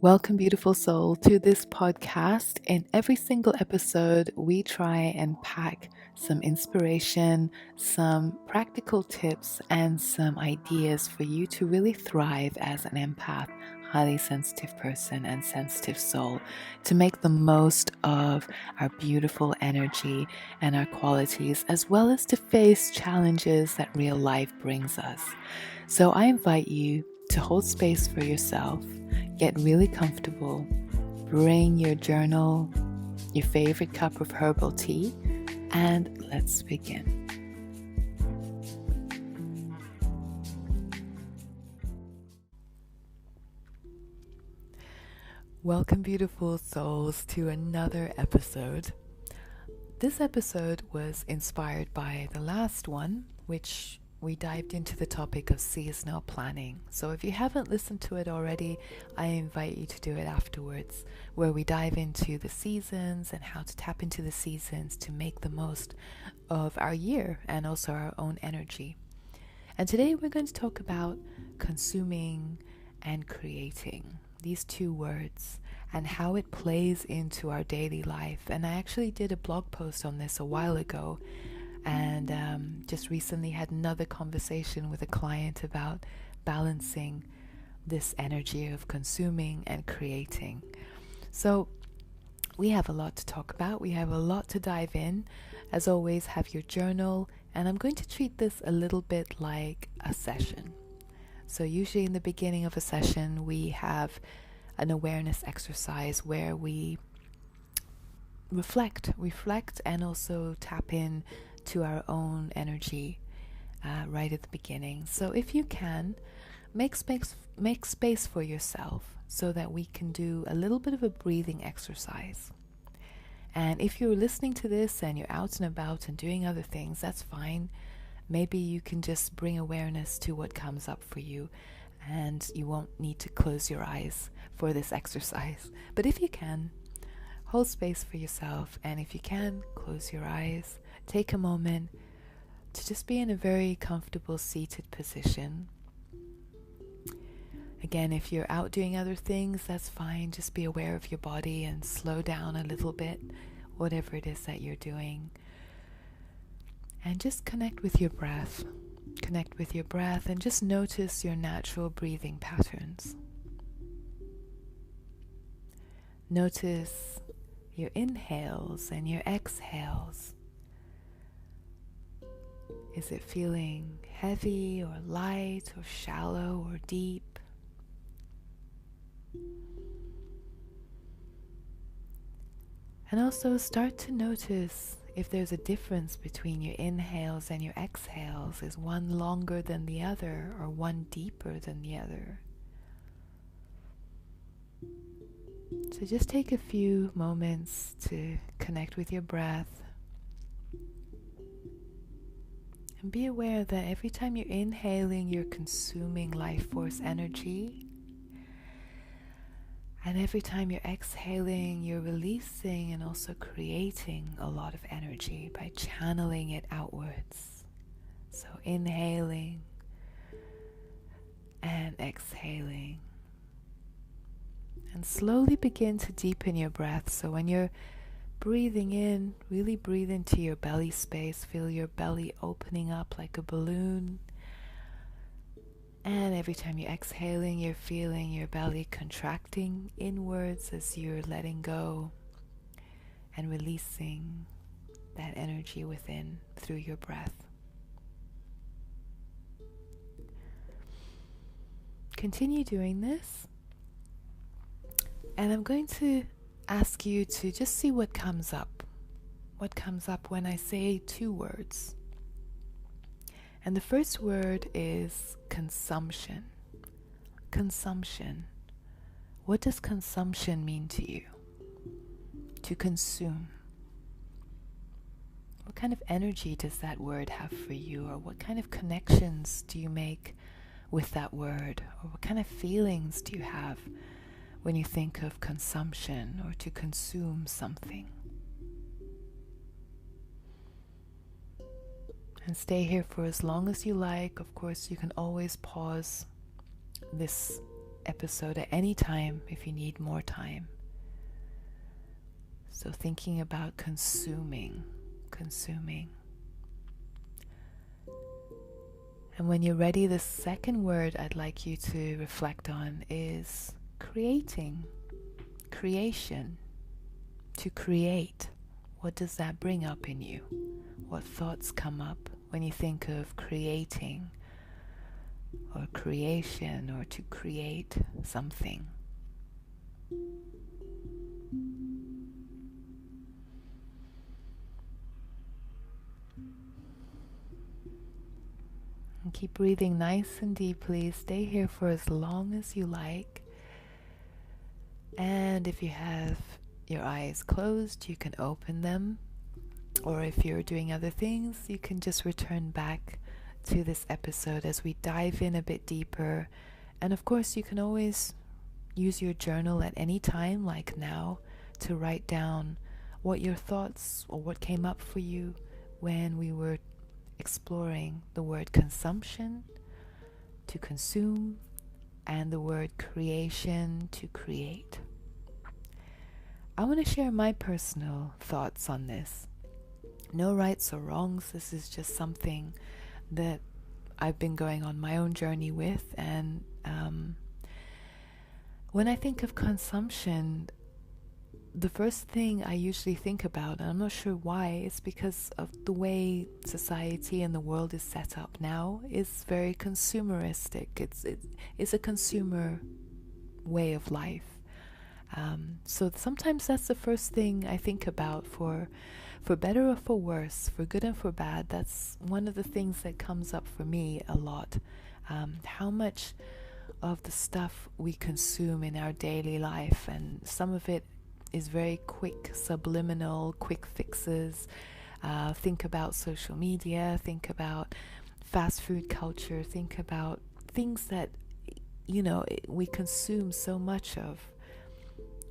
Welcome, beautiful soul, to this podcast. In every single episode, we try and pack some inspiration, some practical tips, and some ideas for you to really thrive as an empath, highly sensitive person, and sensitive soul, to make the most of our beautiful energy and our qualities, as well as to face challenges that real life brings us. So I invite you to hold space for yourself. Get really comfortable. Bring your journal, your favorite cup of herbal tea, and let's begin. Welcome, beautiful souls, to another episode. This episode was inspired by the last one, which we dived into the topic of seasonal planning. So if you haven't listened to it already, I invite you to do it afterwards, where we dive into the seasons and how to tap into the seasons to make the most of our year and also our own energy. And today we're going to talk about consuming and creating, these two words, and how it plays into our daily life. And I actually did a blog post on this a while ago, and just recently had another conversation with a client about balancing this energy of consuming and creating. So we have a lot to talk about. We have a lot to dive in. As always, have your journal, and I'm going to treat this a little bit like a session. So usually in the beginning of a session, we have an awareness exercise where we reflect, and also tap in to our own energy right at the beginning. So if you can, make space for yourself so that we can do a little bit of a breathing exercise. And if you're listening to this and you're out and about and doing other things, that's fine. Maybe you can just bring awareness to what comes up for you, and you won't need to close your eyes for this exercise. But if you can, hold space for yourself, and if you can, close your eyes. Take a moment to just be in a very comfortable seated position. Again, if you're out doing other things, that's fine. Just be aware of your body and slow down a little bit, whatever it is that you're doing. And just connect with your breath. Connect with your breath and just notice your natural breathing patterns. Notice your inhales and your exhales. Is it feeling heavy or light or shallow or deep? And also start to notice if there's a difference between your inhales and your exhales. Is one longer than the other or one deeper than the other? So just take a few moments to connect with your breath. And be aware that every time you're inhaling, you're consuming life force energy. And every time you're exhaling, you're releasing and also creating a lot of energy by channeling it outwards. So inhaling and exhaling. And slowly begin to deepen your breath. So when you're breathing in, really breathe into your belly space. Feel your belly opening up like a balloon. And every time you're exhaling, you're feeling your belly contracting inwards as you're letting go and releasing that energy within through your breath. Continue doing this. And I'm going to ask you to just see what comes up. What comes up when I say two words. And the first word is consumption. Consumption. What does consumption mean to you? To consume. What kind of energy does that word have for you? Or what kind of connections do you make with that word? Or what kind of feelings do you have when you think of consumption or to consume something? And stay here for as long as you like. Of course, you can always pause this episode at any time if you need more time. So thinking about consuming. And when you're ready, the second word I'd like you to reflect on is creating. Creation. To create. What does that bring up in you? What thoughts come up when you think of creating or creation or to create something? And keep breathing nice and deeply. Stay here for as long as you like. And if you have your eyes closed, you can open them. Or if you're doing other things, you can just return back to this episode as we dive in a bit deeper. And of course, you can always use your journal at any time, like now, to write down what your thoughts or what came up for you when we were exploring the word consumption, to consume, and the word creation, to create. I want to share my personal thoughts on this. No rights or wrongs. This is just something that I've been going on my own journey with. And when I think of consumption, the first thing I usually think about, and I'm not sure why, it's because of the way society and the world is set up now, is very consumeristic. It's a consumer way of life. So sometimes that's the first thing I think about, for better or for worse, for good and for bad. That's one of the things that comes up for me a lot. How much of the stuff we consume in our daily life, and some of it is very quick, subliminal, quick fixes. Think about social media, think about fast food culture, think about things that, we consume so much of,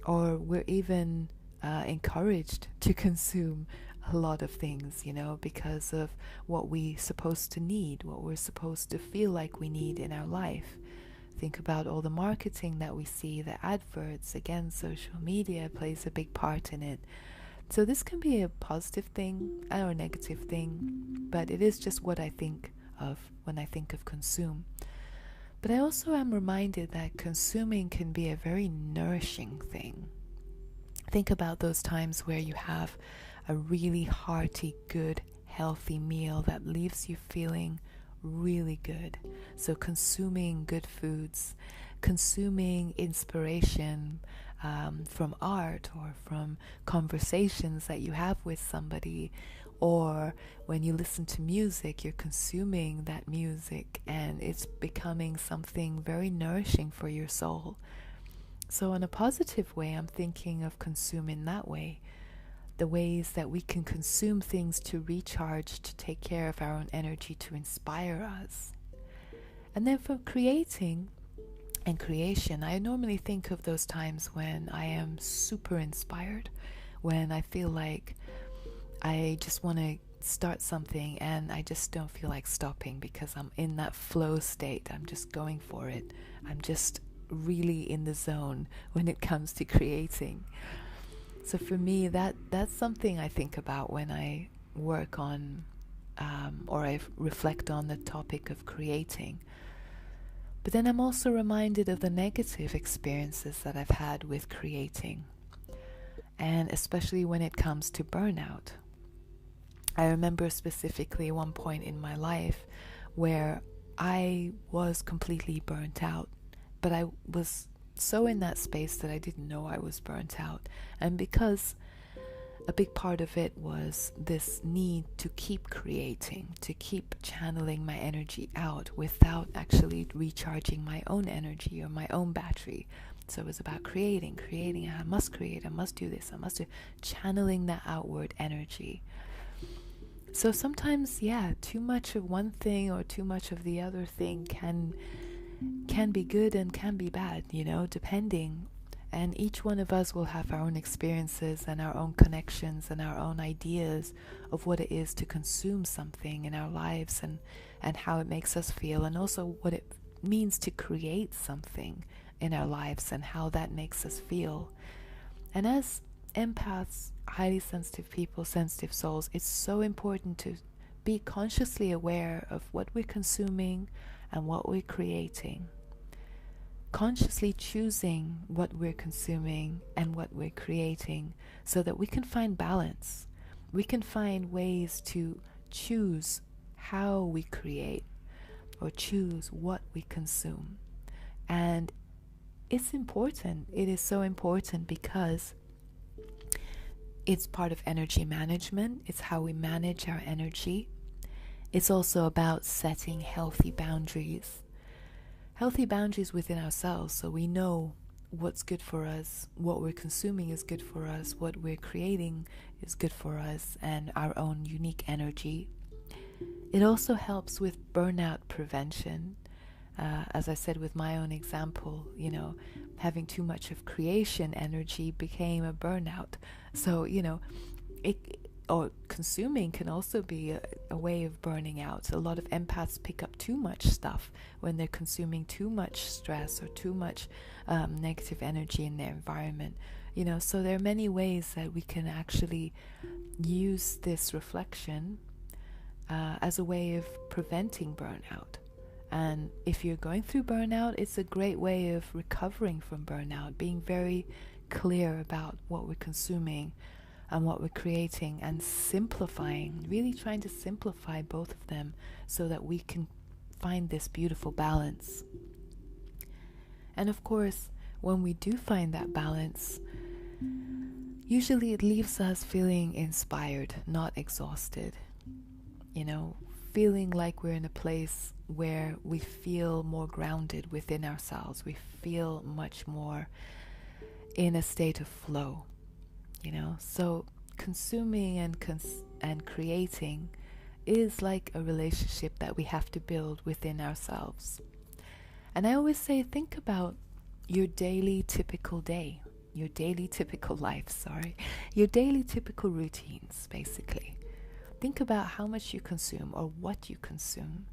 or we're even encouraged to consume a lot of things, because of what we're supposed to need, what we're supposed to feel like we need in our life. Think about all the marketing that we see, the adverts. Again, social media plays a big part in it. So this can be a positive thing or a negative thing, but it is just what I think of when I think of consume. But I also am reminded that consuming can be a very nourishing thing. Think about those times where you have a really hearty, good, healthy meal that leaves you feeling really good. So consuming good foods, consuming inspiration from art or from conversations that you have with somebody, or when you listen to music, you're consuming that music and it's becoming something very nourishing for your soul. So in a positive way, I'm thinking of consuming that way. The ways that we can consume things to recharge, to take care of our own energy, to inspire us. And then for creating and creation, I normally think of those times when I am super inspired, when I feel like I just want to start something and I just don't feel like stopping because I'm in that flow state. I'm just going for it. I'm just really in the zone when it comes to creating. So for me, that's something I think about when I work on or I reflect on the topic of creating. But then I'm also reminded of the negative experiences that I've had with creating, and especially when it comes to burnout. I remember specifically one point in my life where I was completely burnt out, but I was so in that space that I didn't know I was burnt out. And because a big part of it was this need to keep creating, to keep channeling my energy out without actually recharging my own energy or my own battery. So it was about creating. I must create, I must do this, I must do, channeling that outward energy. So sometimes, too much of one thing or too much of the other thing can be good and can be bad, depending. And each one of us will have our own experiences and our own connections and our own ideas of what it is to consume something in our lives, and how it makes us feel, and also what it means to create something in our lives and how that makes us feel. And as empaths, highly sensitive people, sensitive souls, it's so important to be consciously aware of what we're consuming and what we're creating. Consciously choosing what we're consuming and what we're creating so that we can find balance. We can find ways to choose how we create or choose what we consume. And it's important. It is so important because it's part of energy management. It's how we manage our energy. It's also about setting healthy boundaries. Healthy boundaries within ourselves, so we know what's good for us, what we're consuming is good for us, what we're creating is good for us, and our own unique energy. It also helps with burnout prevention. As I said with my own example, having too much of creation energy became a burnout. So, or consuming can also be a way of burning out. A lot of empaths pick up too much stuff when they're consuming too much stress or too much negative energy in their environment. So there are many ways that we can actually use this reflection as a way of preventing burnout. And if you're going through burnout, it's a great way of recovering from burnout, being very clear about what we're consuming and what we're creating, and simplifying, really trying to simplify both of them so that we can find this beautiful balance. And of course, when we do find that balance, usually it leaves us feeling inspired, not exhausted. Feeling like we're in a place where we feel more grounded within ourselves. We feel much more in a state of flow. So consuming and creating is like a relationship that we have to build within ourselves. And I always say, think about your daily typical day, your daily typical life, your daily typical routines, basically. Think about how much you consume or what you consume.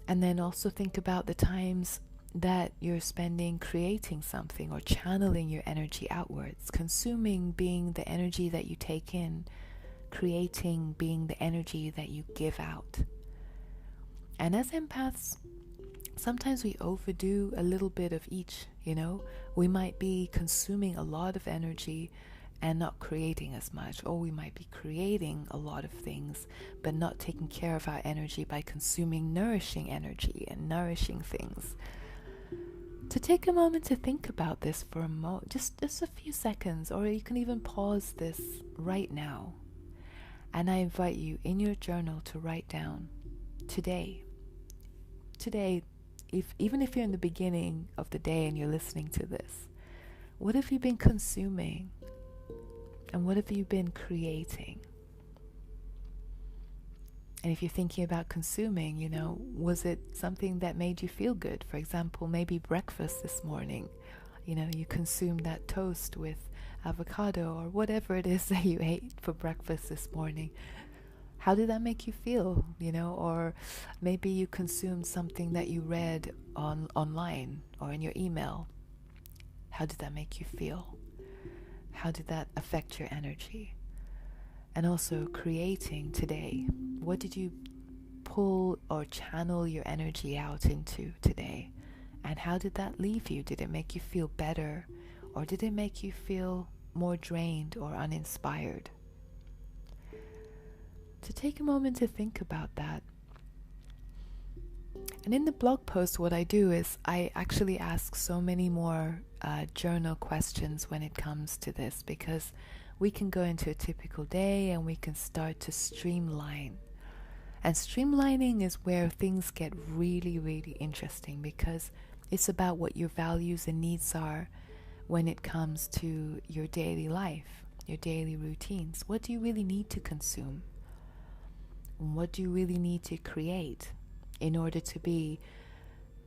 And then also think about the times that you're spending creating something or channeling your energy outwards. Consuming being the energy that you take in, creating being the energy that you give out. And as empaths, sometimes we overdo a little bit of each. We might be consuming a lot of energy and not creating as much, or we might be creating a lot of things but not taking care of our energy by consuming nourishing energy and nourishing things. To take a moment to think about this for a moment, just a few seconds, or you can even pause this right now. And I invite you in your journal to write down today, even if you're in the beginning of the day and you're listening to this, what have you been consuming? And what have you been creating? And if you're thinking about consuming, was it something that made you feel good? For example, maybe breakfast this morning, you consumed that toast with avocado or whatever it is that you ate for breakfast this morning. How did that make you feel? Or maybe you consumed something that you read online or in your email. How did that make you feel? How did that affect your energy? And also creating today. What did you pull or channel your energy out into today? And how did that leave you? Did it make you feel better? Or did it make you feel more drained or uninspired? To take a moment to think about that. And in the blog post, what I do is I actually ask so many more journal questions when it comes to this, because we can go into a typical day and we can start to streamline. And streamlining is where things get really, really interesting, because it's about what your values and needs are when it comes to your daily life, your daily routines. What do you really need to consume? What do you really need to create in order to be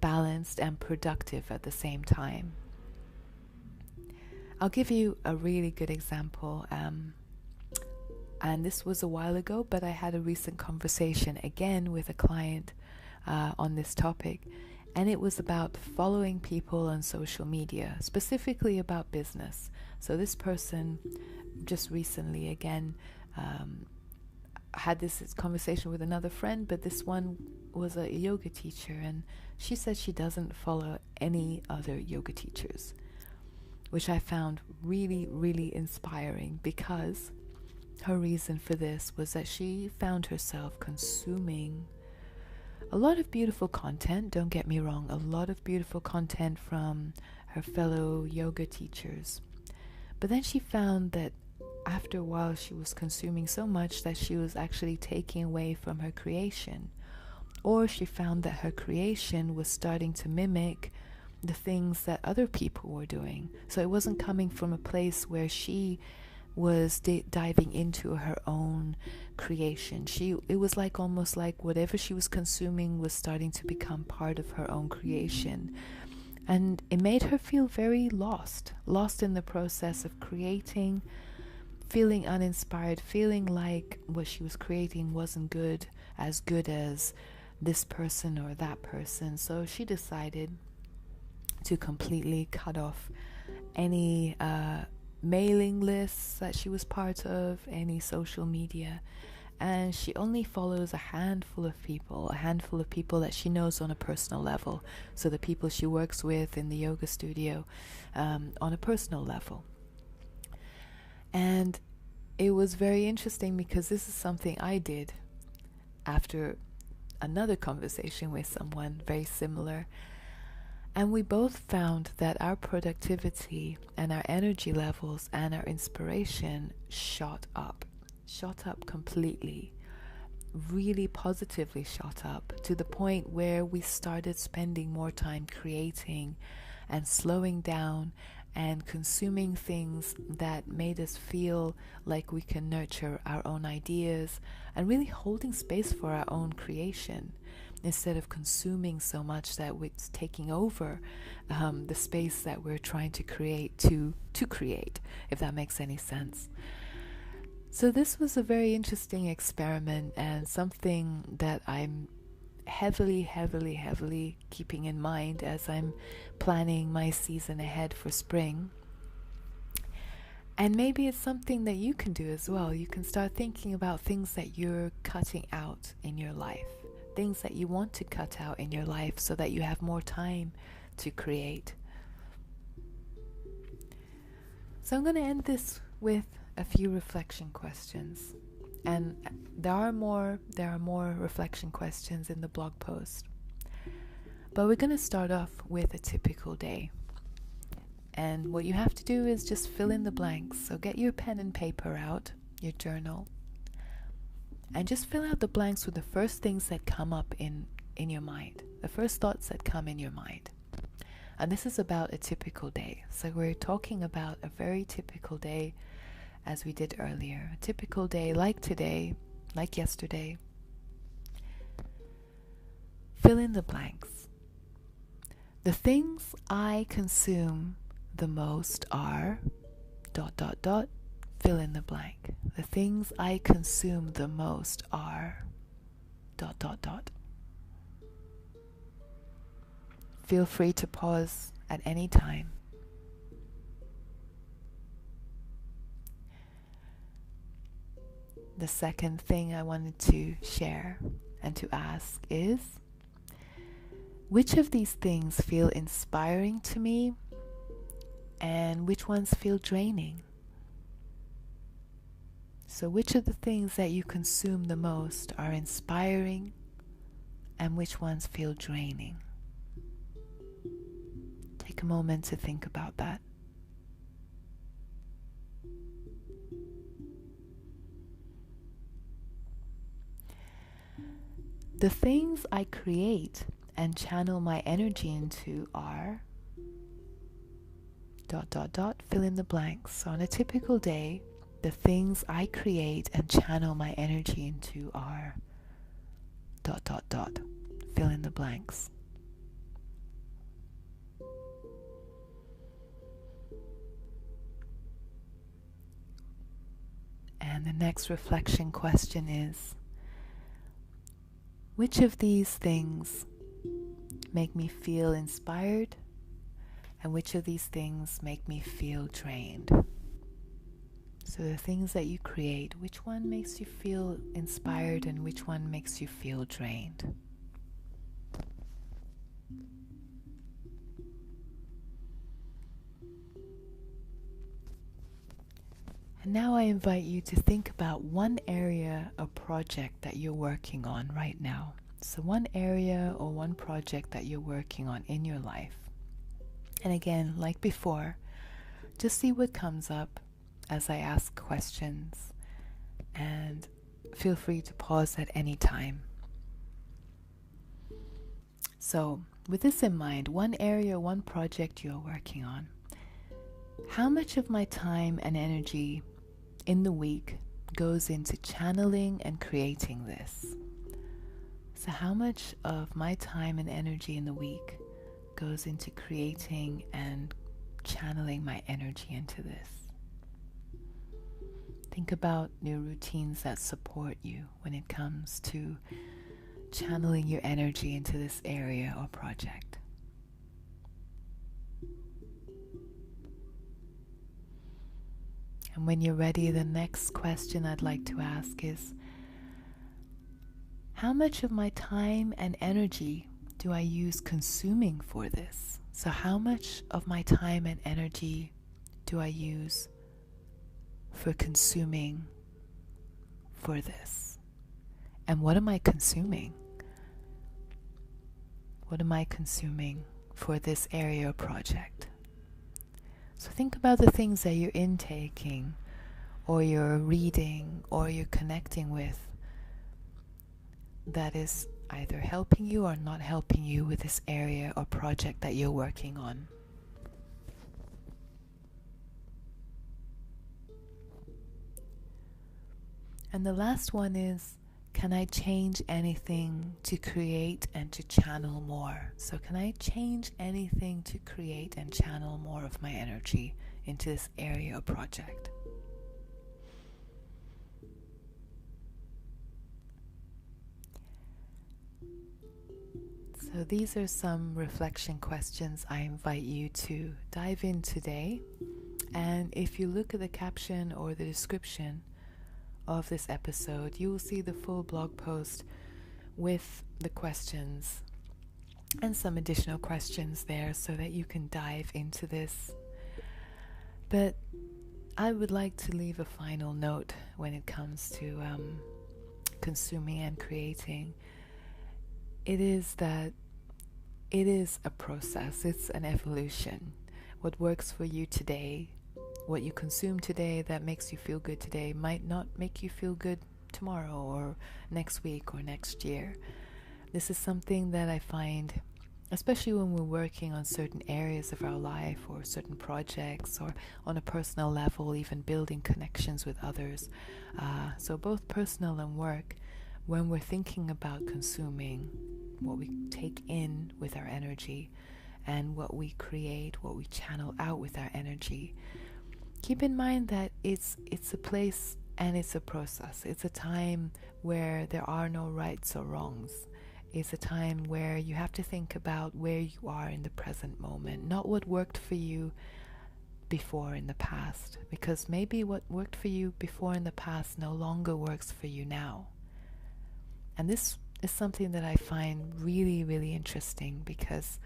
balanced and productive at the same time? I'll give you a really good example. And this was a while ago, but I had a recent conversation again with a client on this topic. And it was about following people on social media, specifically about business. So this person just recently, again, had this conversation with another friend, but this one was a yoga teacher, and she said she doesn't follow any other yoga teachers, which I found really, really inspiring, because her reason for this was that she found herself consuming a lot of beautiful content, don't get me wrong, a lot of beautiful content from her fellow yoga teachers. But then she found that after a while she was consuming so much that she was actually taking away from her creation. Or she found that her creation was starting to mimic the things that other people were doing. So it wasn't coming from a place where she was diving into her own creation. It was like almost like whatever she was consuming was starting to become part of her own creation. And it made her feel very lost in the process of creating, feeling uninspired, feeling like what she was creating wasn't as good as this person or that person. So she decided to completely cut off any mailing lists that she was part of, any social media, and she only follows a handful of people that she knows on a personal level. So the people she works with in the yoga studio, on a personal level. And it was very interesting because this is something I did after another conversation with someone very similar. And we both found that our productivity and our energy levels and our inspiration shot up completely, really positively shot up, to the point where we started spending more time creating and slowing down and consuming things that made us feel like we can nurture our own ideas and really holding space for our own creation, instead of consuming so much that it's taking over the space that we're trying to create to create, if that makes any sense. So this was a very interesting experiment, and something that I'm heavily keeping in mind as I'm planning my season ahead for spring. And maybe it's something that you can do as well. You can start thinking about things that you're cutting out in your life, things that you want to cut out in your life so that you have more time to create. So I'm going to end this with a few reflection questions. And there are more reflection questions in the blog post. But we're going to start off with a typical day. And what you have to do is just fill in the blanks. So get your pen and paper out, your journal, and just fill out the blanks with the first things that come up in your mind, the first thoughts that come in your mind. And this is about a typical day. So we're talking about a very typical day, as we did earlier. A typical day like today, like yesterday. Fill in the blanks. The things I consume the most are ... Fill in the blank. The things I consume the most are ... Feel free to pause at any time. The second thing I wanted to share and to ask is, which of these things feel inspiring to me and which ones feel draining? So which of the things that you consume the most are inspiring and which ones feel draining? Take a moment to think about that. The things I create and channel my energy into are ... Fill in the blanks. So on a typical day, the things I create and channel my energy into are ... Fill in the blanks. And the next reflection question is, which of these things make me feel inspired, and which of these things make me feel drained? So the things that you create, which one makes you feel inspired and which one makes you feel drained? And now I invite you to think about one area or project that you're working on right now. So one area or one project that you're working on in your life. And again, like before, just see what comes up as I ask questions, and feel free to pause at any time. So with this in mind, one area, one project you're working on, how much of my time and energy in the week goes into channeling and creating this? So how much of my time and energy in the week goes into creating and channeling my energy into this? Think about new routines that support you when it comes to channeling your energy into this area or project. And when you're ready, the next question I'd like to ask is, how much of my time and energy do I use consuming for this? So how much of my time and energy do I use for consuming for this? And what am I consuming? What am I consuming for this area or project? So think about the things that you're intaking, or you're reading, or you're connecting with, that is either helping you or not helping you with this area or project that you're working on. And the last one is, can I change anything to create and to channel more? So can I change anything to create and channel more of my energy into this area or project? So these are some reflection questions I invite you to dive in today. And if you look at the caption or the description of this episode, you will see the full blog post with the questions and some additional questions there so that you can dive into this. But I would like to leave a final note when it comes to consuming and creating. It is that it is a process, it's an evolution. What works for you today, what you consume today that makes you feel good today, might not make you feel good tomorrow or next week or next year. This is something that I find, especially when we're working on certain areas of our life or certain projects, or on a personal level, even building connections with others. So both personal and work, when we're thinking about consuming, what we take in with our energy and what we create, what we channel out with our energy, keep in mind that it's a place and it's a process. It's a time where there are no rights or wrongs. It's a time where you have to think about where you are in the present moment, not what worked for you before in the past, because maybe what worked for you before in the past no longer works for you now. And this is something that I find really, really interesting, because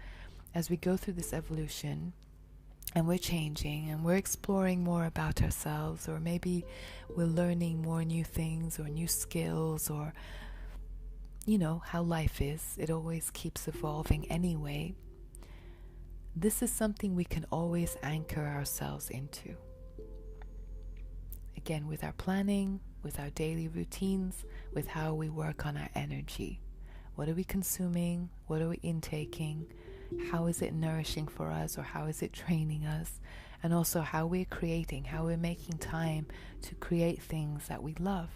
as we go through this evolution and we're changing and we're exploring more about ourselves, or maybe we're learning more new things or new skills, or how life is, it always keeps evolving anyway. This is something we can always anchor ourselves into. Again, with our planning, with our daily routines, with how we work on our energy. What are we consuming? What are we intaking? How is it nourishing for us, or how is it training us? And also how we're creating, how we're making time to create things that we love.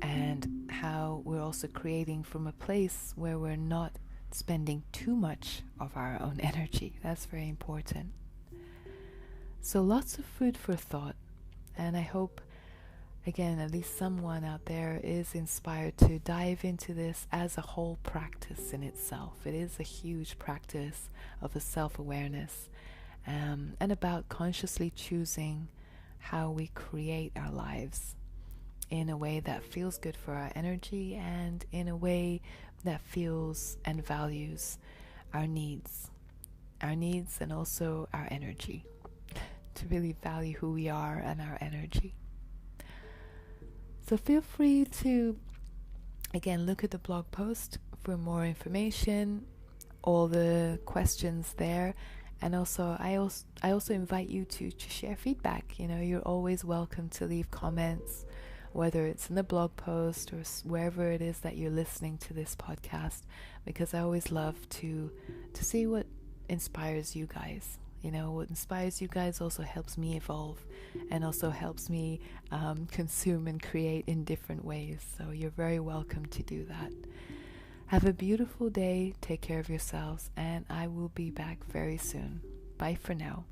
And how we're also creating from a place where we're not spending too much of our own energy. That's very important. So lots of food for thought, and I hope again, at least someone out there is inspired to dive into this as a whole practice in itself. It is a huge practice of a self-awareness, and about consciously choosing how we create our lives in a way that feels good for our energy and in a way that feels and values our needs and also our energy, to really value who we are and our energy. So feel free to, again, look at the blog post for more information, all the questions there. And also, I also invite you to share feedback. You're always welcome to leave comments, whether it's in the blog post or wherever it is that you're listening to this podcast, because I always love to see what inspires you guys. What inspires you guys also helps me evolve and also helps me consume and create in different ways. So you're very welcome to do that. Have a beautiful day. Take care of yourselves, and I will be back very soon. Bye for now.